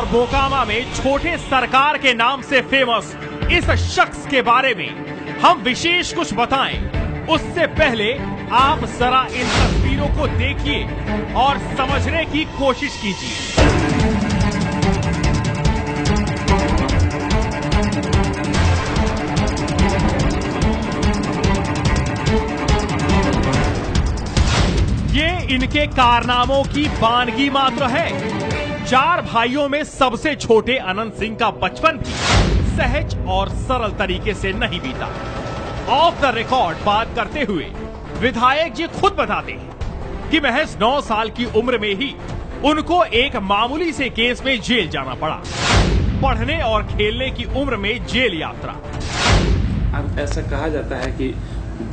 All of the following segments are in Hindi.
और मोकामा में छोटे सरकार के नाम से फेमस इस शख्स के बारे में हम विशेष कुछ बताएं, उससे पहले आप जरा इन तस्वीरों को देखिए और समझने की कोशिश कीजिए। ये इनके कारनामों की वानगी मात्र है। 4 भाइयों में सबसे छोटे अनंत सिंह का बचपन भी सहज और सरल तरीके से नहीं बीता। ऑफ द रिकॉर्ड बात करते हुए विधायक जी खुद बताते हैं कि महज 9 साल की उम्र में ही उनको एक मामूली से केस में जेल जाना पड़ा। पढ़ने और खेलने की उम्र में जेल यात्रा। अब ऐसा कहा जाता है कि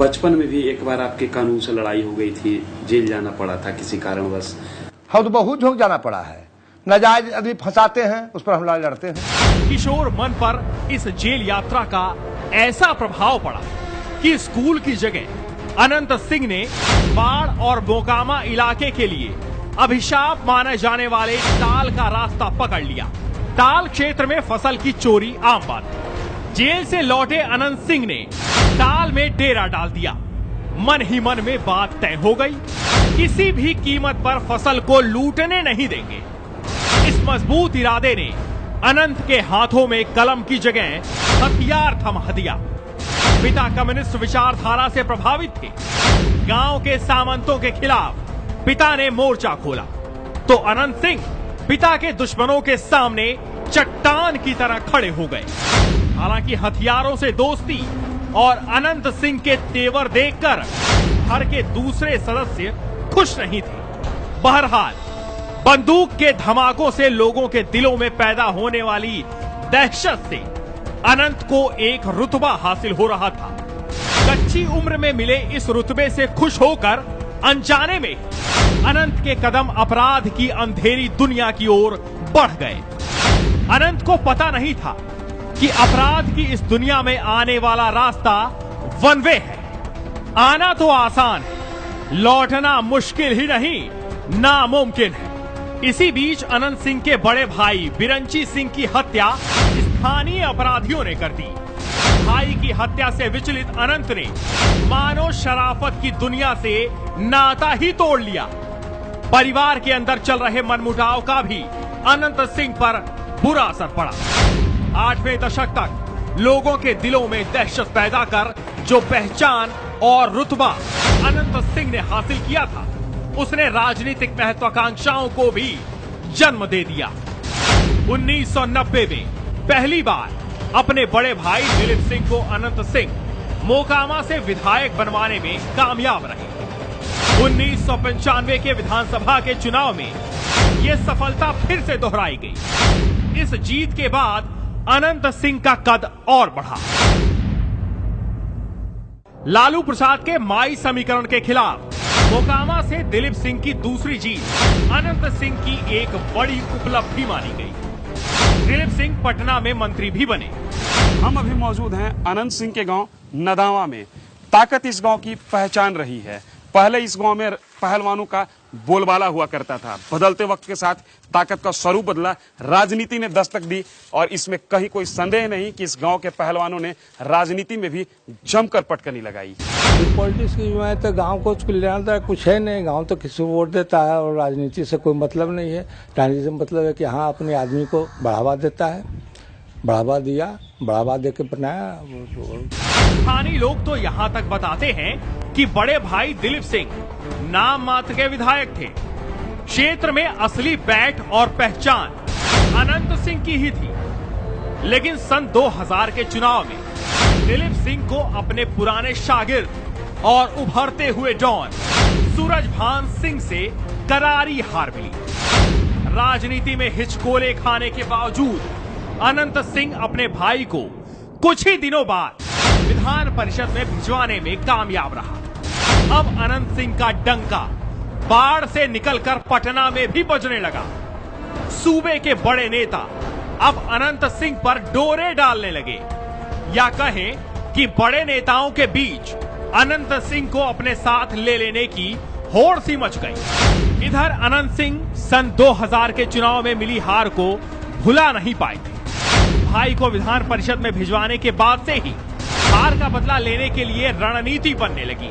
बचपन में भी एक बार आपके कानून से लड़ाई हो गई थी, जेल जाना पड़ा था किसी कारणवश। हम तो बहुत झोंक जाना पड़ा है, नाजायज आदमी फंसाते हैं, उस पर हम लड़ाई लड़ते हैं। किशोर मन पर इस जेल यात्रा का ऐसा प्रभाव पड़ा कि स्कूल की जगह अनंत सिंह ने बाढ़ और मोकामा इलाके के लिए अभिशाप माने जाने वाले ताल का रास्ता पकड़ लिया। ताल क्षेत्र में फसल की चोरी आम बात है। जेल से लौटे अनंत सिंह ने ताल में डेरा डाल दिया। मन ही मन में बात तय हो गई, किसी भी कीमत पर फसल को लूटने नहीं देंगे। इस मजबूत इरादे ने अनंत के हाथों में कलम की जगह हथियार थमा दिया। पिता कम्युनिस्ट विचारधारा से प्रभावित थे। गांव के सामंतों के खिलाफ पिता ने मोर्चा खोला तो अनंत सिंह पिता के दुश्मनों के सामने चट्टान की तरह खड़े हो गए। हालांकि हथियारों से दोस्ती और अनंत सिंह के तेवर देखकर घर के दूसरे सदस्य खुश नहीं थे। बहरहाल बंदूक के धमाकों से लोगों के दिलों में पैदा होने वाली दहशत से अनंत को एक रुतबा हासिल हो रहा था। कच्ची उम्र में मिले इस रुतबे से खुश होकर अनजाने में अनंत के कदम अपराध की अंधेरी दुनिया की ओर बढ़ गए। अनंत को पता नहीं था कि अपराध की इस दुनिया में आने वाला रास्ता वन वे है। आना तो आसान है, लौटना मुश्किल ही नहीं नामुमकिन है। इसी बीच अनंत सिंह के बड़े भाई बिरंची सिंह की हत्या स्थानीय अपराधियों ने कर दी। भाई की हत्या से विचलित अनंत ने मानो शराफत की दुनिया से नाता ही तोड़ लिया। परिवार के अंदर चल रहे मनमुटाव का भी अनंत सिंह पर बुरा असर पड़ा। 8वें दशक तक लोगों के दिलों में दहशत पैदा कर जो पहचान और रुतबा अनंत सिंह ने हासिल किया था, उसने राजनीतिक महत्वाकांक्षाओं को भी जन्म दे दिया। 1990 में पहली बार अपने बड़े भाई दिलीप सिंह को अनंत सिंह मोकामा से विधायक बनवाने में कामयाब रहे। 1995 के विधानसभा के चुनाव में यह सफलता फिर से दोहराई गई। इस जीत के बाद अनंत सिंह का कद और बढ़ा। लालू प्रसाद के माई समीकरण के खिलाफ मोकामा से दिलीप सिंह की दूसरी जीत अनंत सिंह की एक बड़ी उपलब्धि मानी गई। दिलीप सिंह पटना में मंत्री भी बने। हम अभी मौजूद हैं अनंत सिंह के गांव नदावा में। ताकत इस गांव की पहचान रही है। पहले इस गांव में पहलवानों का बोलबाला हुआ करता था। बदलते वक्त के साथ ताकत का स्वरूप बदला, राजनीति ने दस्तक दी और इसमें कहीं कोई संदेह नहीं कि इस गांव के पहलवानों ने राजनीति में भी जमकर पटकनी लगाई। पॉलिटिक्स की में तो गांव को कल्याण तो कुछ है नहीं। गांव तो किसी को वोट देता है और राजनीति से कोई मतलब नहीं है। राजनीति से मतलब है कि हाँ अपने आदमी को बढ़ावा देता है, बढ़ावा दिया, बढ़ावा दे के बनाया। स्थानीय लोग तो यहाँ तक बताते हैं कि बड़े भाई दिलीप सिंह नाम मात्र के विधायक थे। क्षेत्र में असली बैठ और पहचान अनंत सिंह की ही थी। लेकिन सन 2000 के चुनाव में दिलीप सिंह को अपने पुराने शागिर्द और उभरते हुए डॉन सूरजभान सिंह से करारी हार मिली। राजनीति में हिचकोले खाने के बावजूद अनंत सिंह अपने भाई को कुछ ही दिनों बाद विधान परिषद में भिजवाने में कामयाब रहा। अब अनंत सिंह का डंका बाढ़ से निकलकर पटना में भी बजने लगा। सूबे के बड़े नेता अब अनंत सिंह पर डोरे डालने लगे, या कहें कि बड़े नेताओं के बीच अनंत सिंह को अपने साथ ले लेने की होड़ सी मच गई। इधर अनंत सिंह सन 2000 के चुनाव में मिली हार को भुला नहीं पाए थे। भाई को विधान परिषद में भिजवाने के बाद से ही हार का बदला लेने के लिए रणनीति बनने लगी।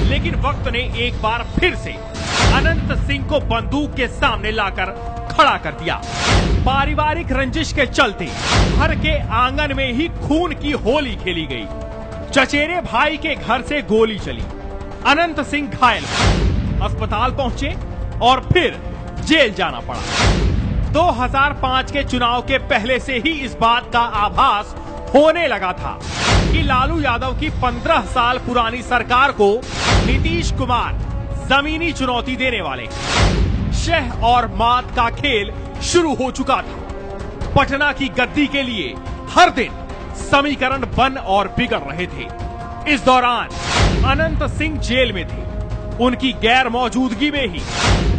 लेकिन वक्त ने एक बार फिर से अनंत सिंह को बंदूक के सामने लाकर खड़ा कर दिया। पारिवारिक रंजिश के चलते घर के आंगन में ही खून की होली खेली गई। चचेरे भाई के घर से गोली चली, अनंत सिंह घायल हुए, अस्पताल पहुंचे और फिर जेल जाना पड़ा। 2005 के चुनाव के पहले से ही इस बात का आभास होने लगा था कि लालू यादव की 15 साल पुरानी सरकार को नीतीश कुमार जमीनी चुनौती देने वाले। शह और मात का खेल शुरू हो चुका था। पटना की गद्दी के लिए हर दिन समीकरण बन और बिगड़ रहे थे। इस दौरान अनंत सिंह जेल में थे। उनकी गैर मौजूदगी में ही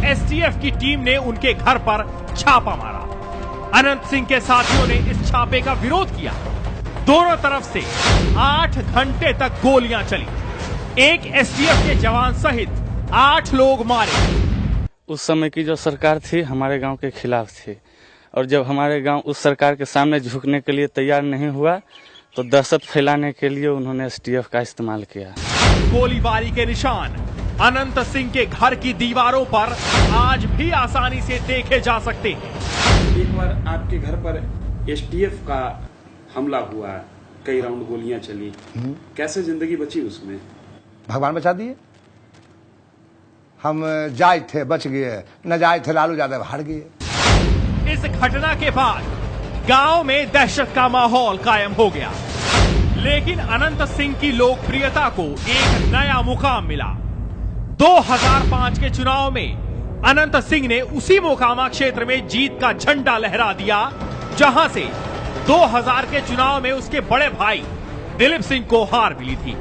एसटीएफ की टीम ने उनके घर पर छापा मारा। अनंत सिंह के साथियों ने इस छापे का विरोध किया। दोनों तरफ से 8 घंटे तक गोलियां चली। एक एसटीएफ के जवान सहित 8 लोग मारे। उस समय की जो सरकार थी हमारे गांव के खिलाफ थी, और जब हमारे गांव उस सरकार के सामने झुकने के लिए तैयार नहीं हुआ तो दहशत फैलाने के लिए उन्होंने एसटीएफ का इस्तेमाल किया। गोलीबारी के निशान अनंत सिंह के घर की दीवारों पर आज भी आसानी से देखे जा सकते हैं। एक बार आपके घर पर एसटीएफ का हमला हुआ, कई राउंड गोलियां चली, कैसे जिंदगी बची उसमें? भगवान बचा दिए। हम जायज थे, बच गए, न जायज थे, लालू यादव हार गए। इस घटना के बाद गांव में दहशत का माहौल कायम हो गया। लेकिन अनंत सिंह की लोकप्रियता को एक नया मुकाम मिला। 2005 के चुनाव में अनंत सिंह ने उसी मोकामा क्षेत्र में जीत का झंडा लहरा दिया, जहां से 2000 के चुनाव में उसके बड़े भाई दिलीप सिंह को हार मिली थी।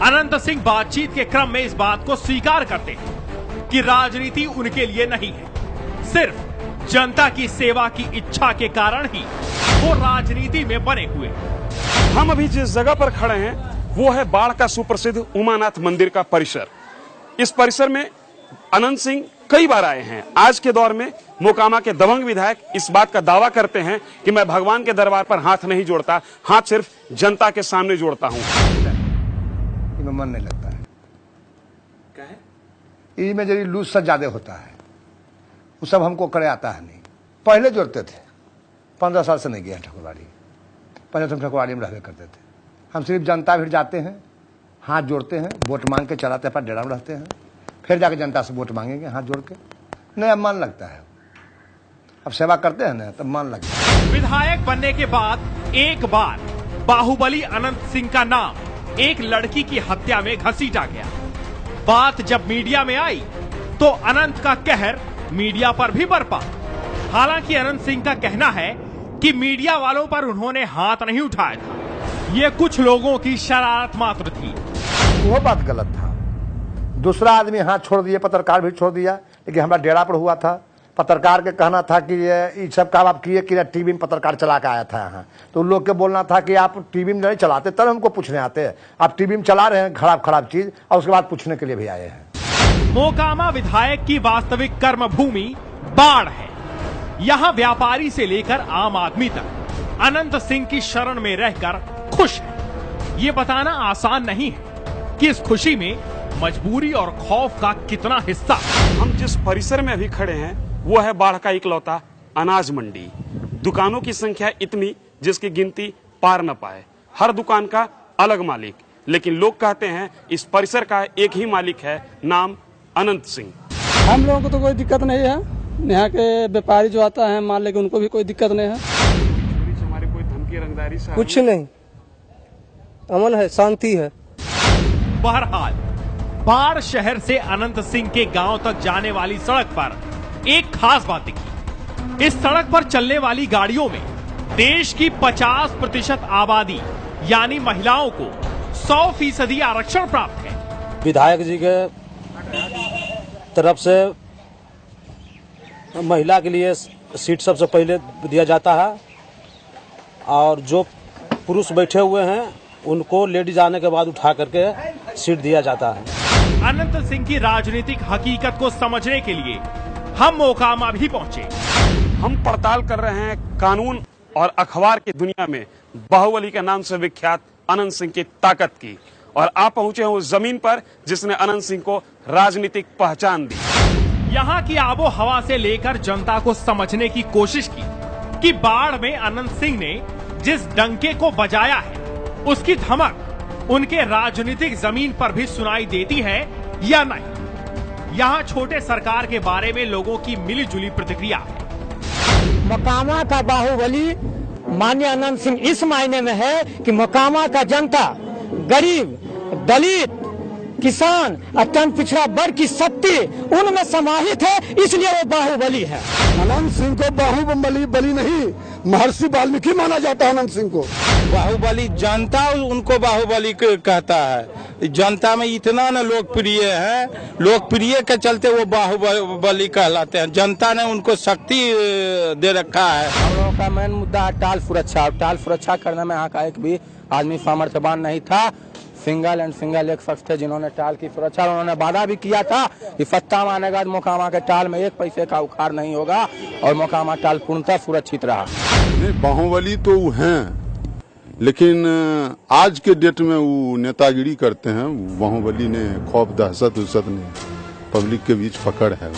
अनंत सिंह बातचीत के क्रम में इस बात को स्वीकार करते हैं कि राजनीति उनके लिए नहीं है, सिर्फ जनता की सेवा की इच्छा के कारण ही वो राजनीति में बने हुए। हम अभी जिस जगह पर खड़े हैं वो है बाढ़ का सुप्रसिद्ध उमानाथ मंदिर का परिसर। इस परिसर में अनंत सिंह कई बार आए हैं। आज के दौर में मोकामा के दबंग विधायक इस बात का दावा करते हैं कि मैं भगवान के दरबार पर हाथ नहीं जोड़ता, हाथ सिर्फ जनता के सामने जोड़ता हूं। इनमें मन नहीं लगता है। क्या है? इनमें जब लूज सा ज्यादा होता है, वो सब हमको करे आता है नहीं। पहले जोड़ते थे, 15 साल से नहीं गया ठकुरवाड़ी। पहले तो हम ठकुरवाड़ी में रहते करते थे। हम सिर्फ जनता भीड़ जाते हैं, हाथ जोड़ते हैं, वोट मांग के चलाते पर डेरा में रहते हैं, फिर जाके जनता से वोट मांगेंगे हाथ जोड़ के। नहीं, अब मन लगता है। अब सेवा करते हैं ना, तब मन लगता है। विधायक बनने के बाद एक बार बाहुबली अनंत सिंह का नाम एक लड़की की हत्या में घसीटा गया। बात जब मीडिया में आई तो अनंत का कहर मीडिया पर भी बरपा। हालांकि अनंत सिंह का कहना है कि मीडिया वालों पर उन्होंने हाथ नहीं उठाया था, ये कुछ लोगों की शरारत मात्र थी। वो बात गलत था। दूसरा आदमी हाथ छोड़ दिए, पत्रकार भी छोड़ दिया, लेकिन हमारा डेरा पर हुआ था। पत्रकार के कहना था कि ये सब काम आप किए कि टीवी में पत्रकार चला के आया था यहाँ, तो उन लोग के बोलना था कि आप टीवी में नहीं चलाते तब हमको पूछने आते, आप टीवी में चला रहे हैं खराब खराब चीज, और उसके बाद पूछने के लिए भी आए हैं। मोकामा विधायक की वास्तविक कर्म भूमि बाढ़ है। यहाँ व्यापारी से लेकर आम आदमी तक अनंत सिंह की शरण में रहकर खुश है। ये बताना आसान नहीं है कि इस खुशी में मजबूरी और खौफ का कितना हिस्सा। हम जिस परिसर में अभी खड़े हैं वो है बाढ़ का इकलौता अनाज मंडी। दुकानों की संख्या इतनी जिसकी गिनती पार न पाए। हर दुकान का अलग मालिक, लेकिन लोग कहते हैं इस परिसर का एक ही मालिक है, नाम अनंत सिंह। हम लोगों को तो कोई दिक्कत नहीं है। यहाँ के व्यापारी जो आता है मान लेके उनको भी कोई दिक्कत नहीं है। हमारे कोई धमकी रंगदारी से कुछ नहीं, अमन है, शांति है। बहरहाल बाढ़ शहर से अनंत सिंह के गांव तक जाने वाली सड़क पर एक खास बात दिखी। इस सड़क पर चलने वाली गाड़ियों में देश की 50% आबादी यानी महिलाओं को 100% आरक्षण प्राप्त है। विधायक जी के तरफ से महिला के लिए सीट सबसे पहले दिया जाता है, और जो पुरुष बैठे हुए हैं उनको लेडीज आने के बाद उठा करके सीट दिया जाता है। अनंत सिंह की राजनीतिक हकीकत को समझने के लिए हम मोकामा भी पहुंचे। हम पड़ताल कर रहे हैं कानून और अखबार की दुनिया में बाहुबली के नाम से विख्यात अनंत सिंह की ताकत की, और आप पहुंचे हैं उस जमीन पर जिसने अनंत सिंह को राजनीतिक पहचान दी। यहाँ की आबो हवा से लेकर जनता को समझने की कोशिश की कि बाढ़ में अनंत सिंह ने जिस डंके को बजाया है उसकी धमक उनके राजनीतिक जमीन पर भी सुनाई देती है या नहीं। यहाँ छोटे सरकार के बारे में लोगों की मिलीजुली प्रतिक्रिया है। मोकामा का बाहुबली माननीय अनंत सिंह इस मायने में है कि मोकामा का जनता, गरीब, दलित, किसान, अत्यंत पिछड़ा वर्ग की शक्ति उनमें समाहित है, इसलिए वो बाहुबली है। अनंत सिंह को बाहुबली बली नहीं, महर्षि वाल्मीकि माना जाता है अनंत सिंह को। बाहुबली जनता उनको बाहुबली कहता है। जनता में इतना न लोकप्रिय है, लोकप्रिय के चलते वो बाहुबली कहलाते हैं। जनता ने उनको शक्ति दे रखा है। हम लोगों का मेन मुद्दा है टाल सुरक्षा। टाल सुरक्षा करने में यहाँ का एक भी आदमी सामर्थ्यवान नहीं था। सिंगल एंड सिंगल एक शख्स थे जिन्होंने टाल की सुरक्षा, उन्होंने वादा भी किया था कि सत्ता में आने के बाद मोकामा के टाल में एक पैसे का उखाड़ नहीं होगा, और मोकामा टाल पूर्णतः सुरक्षित रहा। नहीं, बाहुबली तो वो हैं, लेकिन आज के डेट में वो नेतागिरी करते हैं। बाहुबली ने खौफ दहशत नहीं, पब्लिक के बीच पकड़ है।